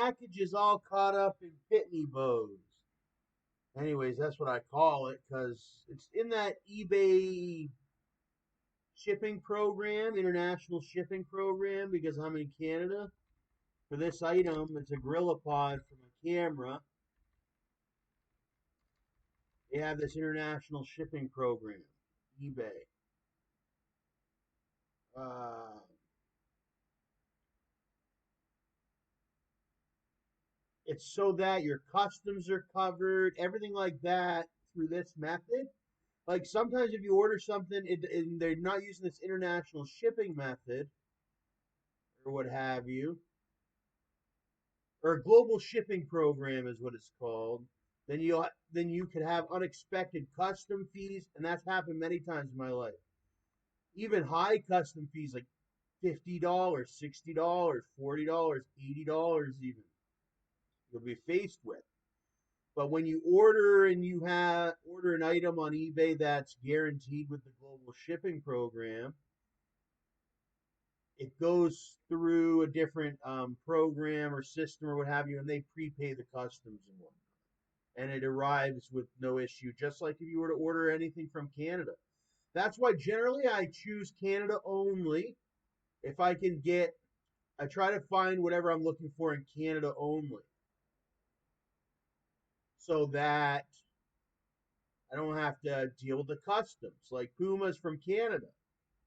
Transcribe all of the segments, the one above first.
package is all caught up in pitney bows. Anyways, that's what I call it because it's in that eBay shipping program, international shipping program, because I'm in Canada. For this item, it's a Gorilla Pod for my camera. They have this international shipping program, eBay. Uh, it's so that your customs are covered, everything like that through this method. Like sometimes if you order something and they're not using this international shipping method or what have you, or a global shipping program is what it's called, then you could have unexpected custom fees, and that's happened many times in my life. Even high custom fees like $50, $60, $40, $80 even you'll be faced with. But when you order and you have order an item on eBay that's guaranteed with the global shipping program, it goes through a different program or system or what have you, and they prepay the customs and whatnot. And it arrives with no issue, just like if you were to order anything from Canada. That's why generally I choose Canada only. If I can get, I try to find whatever I'm looking for in Canada only, so that I don't have to deal with the customs. Like Puma's from Canada.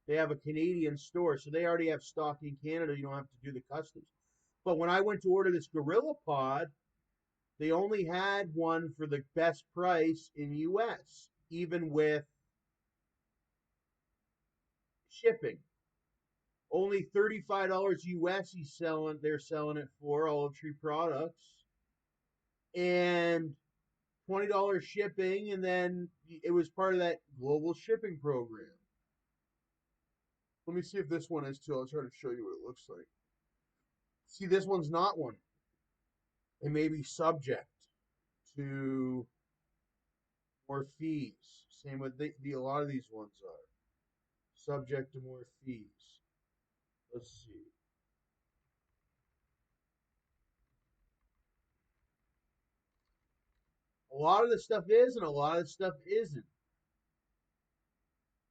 They have a Canadian store, so they already have stock in Canada. You don't have to do the customs. But when I went to order this Gorilla Pod, they only had one for the best price in US, even with shipping. Only $35 US they're selling it for, Olive Tree Products. And $20 shipping, and then it was part of that global shipping program. Let me see if this one is too. I'll try to show you what it looks like. See, this one's not one. It may be subject to more fees. Same with a lot of these ones are subject to more fees. Let's see. A lot of the stuff is, and a lot of the stuff isn't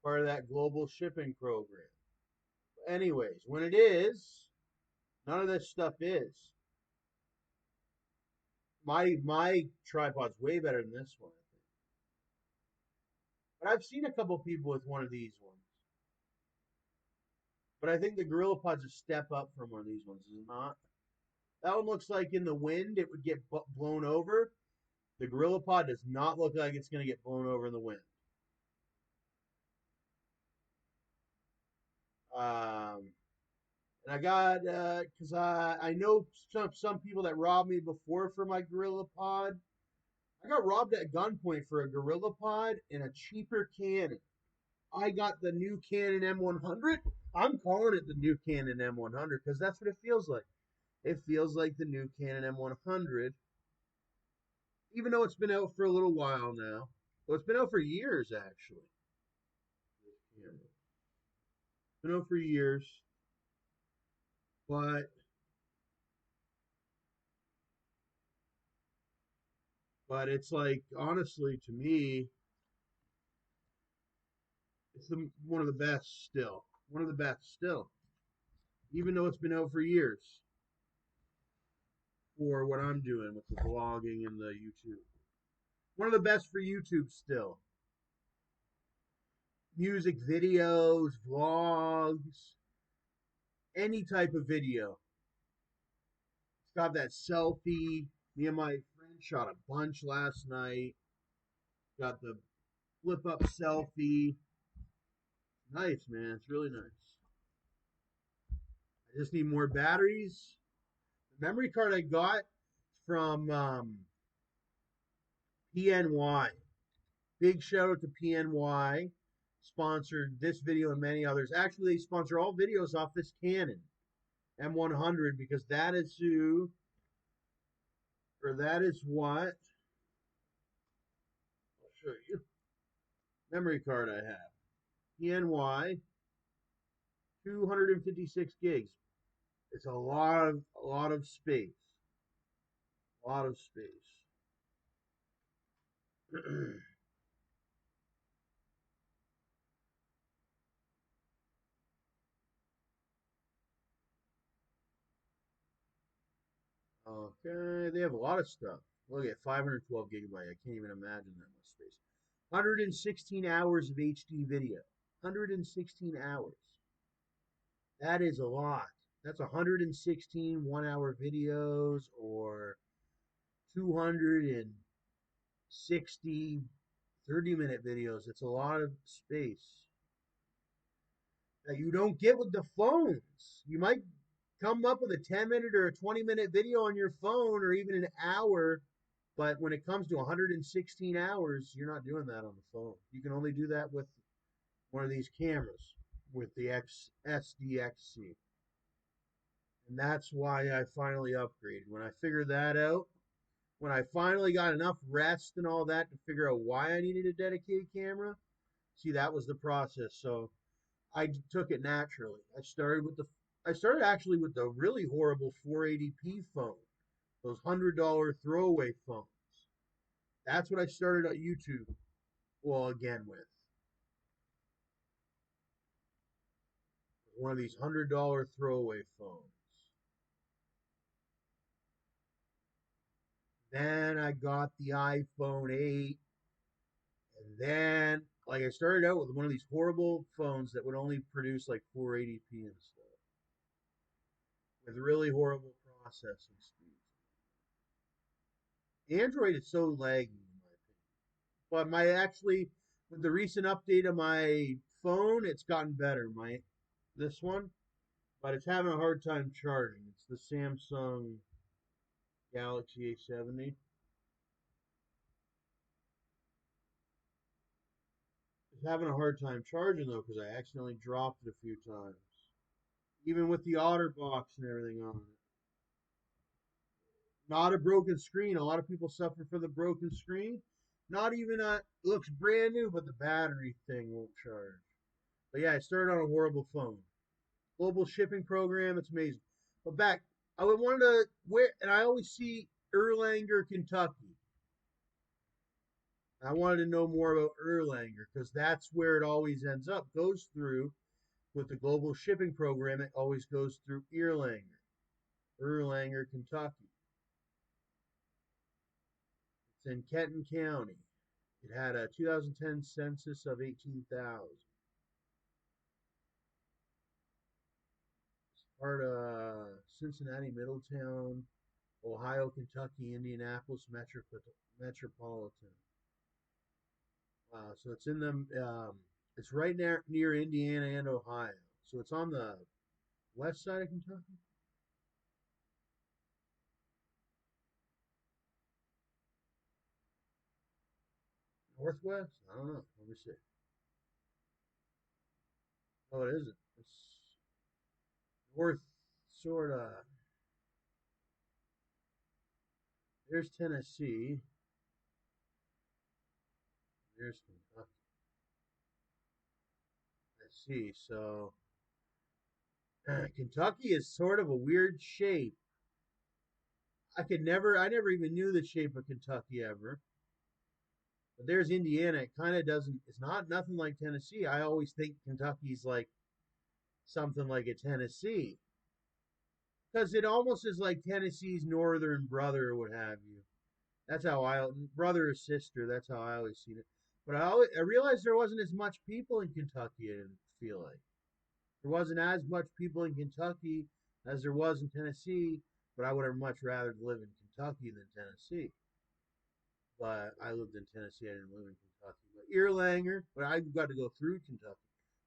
part of that global shipping program. Anyways, when it is, none of this stuff is. My tripod's way better than this one, I think. But I've seen a couple people with one of these ones. But I think the Gorilla Pod's a step up from one of these ones, is it not? That one looks like in the wind it would get blown over. The Gorilla Pod does not look like it's going to get blown over in the wind. And I got, because I know some people that robbed me before for my Gorilla Pod. I got robbed at gunpoint for a Gorilla Pod and a cheaper Canon. I got the new Canon M100. I'm calling it the new Canon M100 because that's what it feels like. It feels like the new Canon M100, even though it's been out for a little while now. Well, it's been out for years, actually. It's been out for years, but it's like, honestly, to me, it's one of the best still. One of the best still, even though it's been out for years. For what I'm doing with the vlogging and the YouTube. One of the best for YouTube still. Music videos, vlogs, any type of video. It's got that selfie. Me and my friend shot a bunch last night. Got the flip up selfie. Nice, man. It's really nice. I just need more batteries. The memory card I got from PNY. Big shout out to PNY. Sponsored this video and many others. Actually, they sponsor all videos off this Canon M100 because that is who, or that is what, I'll show you, memory card I have. PNY, 256 gigs. It's a lot of space. A lot of space. Okay, they have a lot of stuff. Look at 512 gigabyte. I can't even imagine that much space. 116 hours of HD video. 116 hours. That is a lot. That's 116 1 hour videos or 260 30-minute videos. It's a lot of space that you don't get with the phones. You might come up with a 10-minute or a 20-minute video on your phone or even an hour, but when it comes to 116 hours, you're not doing that on the phone. You can only do that with one of these cameras with the SDXC. And that's why I finally upgraded. When I figured that out, when I finally got enough rest and all that to figure out why I needed a dedicated camera, see, that was the process. So I took it naturally. I started actually with the really horrible 480p phone, those $100 throwaway phones. That's what I started at YouTube. Well, again with one of these $100 throwaway phones. Then I got the iPhone 8, and then like I started out with one of these horrible phones that would only produce like 480p and stuff with really horrible processing speeds. Android is so laggy in my opinion. But my actually with the recent update of my phone, it's gotten better. My this one, but it's having a hard time charging. It's the Samsung Galaxy A70. It's having a hard time charging though because I accidentally dropped it a few times. Even with the OtterBox and everything on it. Not a broken screen. A lot of people suffer for the broken screen. Not even a looks brand new, but the battery thing won't charge. But yeah, I started on a horrible phone. Global shipping program, it's amazing. But back, I would wanted to where, and I always see Erlanger, Kentucky. I wanted to know more about Erlanger because that's where it always ends up. Goes through with the global shipping program. It always goes through Erlanger, Kentucky. It's in Kenton County. It had a 2010 census of 18,000. It's part of Cincinnati, Middletown, Ohio, Kentucky, Indianapolis metropolitan. So it's in the it's right near Indiana and Ohio. So it's on the west side of Kentucky, northwest. I don't know. Let me see. Oh, it isn't. It's north, sort of. There's Tennessee. There's Kentucky. Let's see. So Kentucky is sort of a weird shape. I never even knew the shape of Kentucky ever. But there's Indiana. It kind of doesn't, it's not nothing like Tennessee. I always think Kentucky's like something like a Tennessee. Because it almost is like Tennessee's northern brother, or what have you. That's how brother or sister, that's how I always seen it. But I realized there wasn't as much people in Kentucky, I didn't feel like. There wasn't as much people in Kentucky as there was in Tennessee, but I would have much rather live in Kentucky than Tennessee. But I lived in Tennessee. I didn't live in Kentucky. But Erlanger, but I got to go through Kentucky.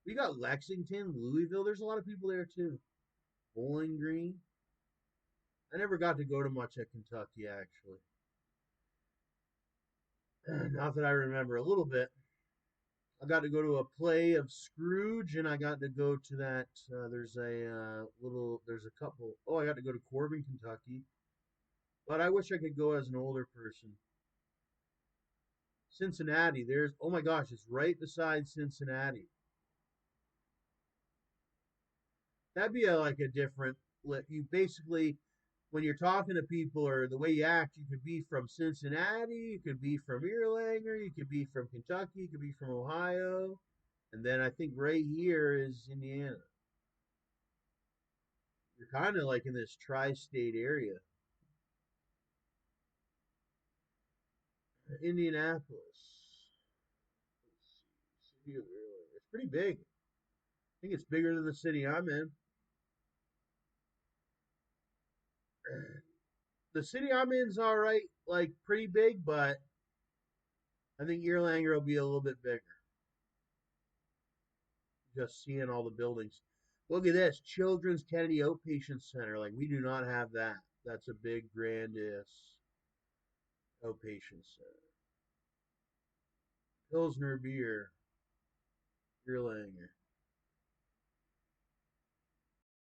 We got Lexington, Louisville. There's a lot of people there too. Bowling Green. I never got to go to much at Kentucky actually. Not that I remember a little bit. I got to go to a play of Scrooge, and I got to go to that. There's a couple. Oh, I got to go to Corbin, Kentucky. But I wish I could go as an older person. Cincinnati. Oh my gosh, it's right beside Cincinnati. That'd be like a different. You basically when you're talking to people or the way you act, you could be from Cincinnati, you could be from Erlanger, you could be from Kentucky, you could be from Ohio, and then I think right here is Indiana. You're kind of like in this tri-state area. Indianapolis. Let's see. City of Erlanger. It's pretty big. I think it's bigger than the city I'm in. The city I'm in is all right, like pretty big, but I think Erlanger will be a little bit bigger. Just seeing all the buildings. Look at this Children's Kennedy Outpatient Center. Like, we do not have that. That's a big, grandiose outpatient center. Pilsner beer, Erlanger.